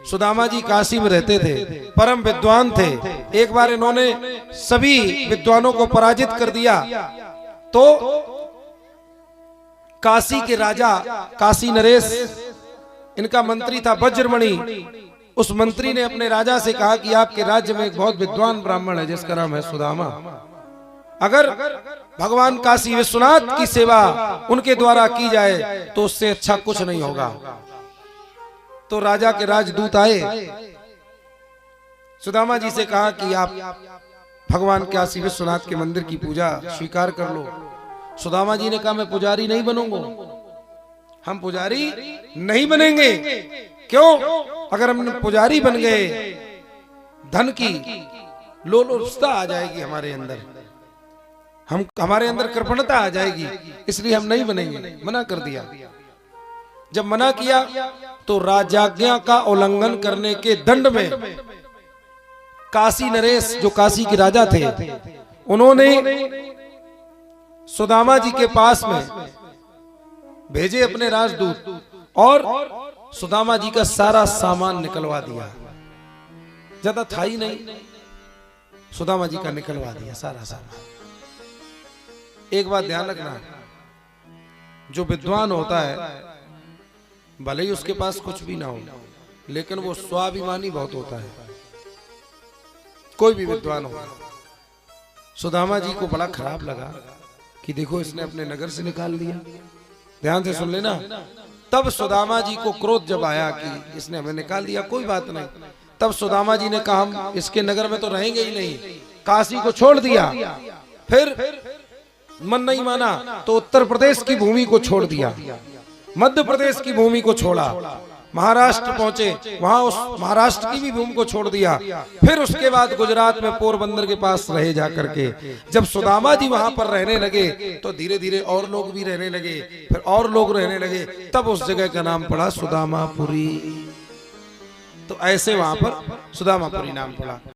सुदामा जी काशी में रहते थे, परम विद्वान थे। एक बार इन्होंने सभी विद्वानों को पराजित कर दिया तो काशी के राजा काशी नरेश, इनका मंत्री था वज्रमणि, उस मंत्री ने अपने राजा से कहा कि आपके राज्य में एक बहुत विद्वान ब्राह्मण है जिसका नाम है सुदामा, अगर भगवान काशी विश्वनाथ की सेवा उनके द्वारा की जाए तो उससे अच्छा कुछ नहीं होगा। तो राजा के राजदूत आए, सुदामा जी से कहा कि आप भगवान काशी विश्वनाथ के मंदिर की पूजा स्वीकार कर लो। सुदामा जी ने कहा मैं पुजारी नहीं बनूंगा, हम पुजारी नहीं बनेंगे। क्यों? अगर हम पुजारी बन गए धन की लोलुपता आ जाएगी हमारे अंदर, हमारे अंदर कृपणता आ जाएगी, इसलिए हम नहीं बनेंगे। मना कर दिया। जब मना किया तो राजाज्ञा का उल्लंघन करने के दंड में काशी नरेश जो काशी के राजा थे, उन्होंने सुदामा जी के पास में भेजे अपने राजदूत और सुदामा जी का सारा सामान निकलवा दिया। ज्यादा था ही नहीं, सुदामा जी का निकलवा दिया सारा सामान। एक बात ध्यान रखना, जो विद्वान होता है भले ही उसके पास कुछ भी ना हो, लेकिन वो स्वाभिमानी बहुत होता है। कोई भी विद्वान हो। सुदामा जी को बड़ा खराब लगा कि देखो इसने अपने नगर से निकाल दिया। ध्यान से सुन लेना। तब सुदामा जी को क्रोध जब आया कि इसने हमें निकाल दिया, कोई बात नहीं, तब सुदामा जी ने कहा हम इसके नगर में तो रहेंगे ही नहीं, काशी को छोड़ दिया। फिर मन नहीं माना तो उत्तर प्रदेश की भूमि को छोड़ दिया, मध्य प्रदेश की भूमि को छोड़ा, महाराष्ट्र पहुंचे, वहां उस महाराष्ट्र की भी भूमि को छोड़ दिया। फिर उसके बाद गुजरात में पोरबंदर के पास रहे जाकर के। जब सुदामा जी वहां पर रहने लगे तो धीरे धीरे और लोग भी रहने लगे, फिर और लोग रहने लगे, तब उस जगह का नाम पड़ा सुदामापुरी। तो ऐसे वहां पर सुदामापुरी नाम पड़ा।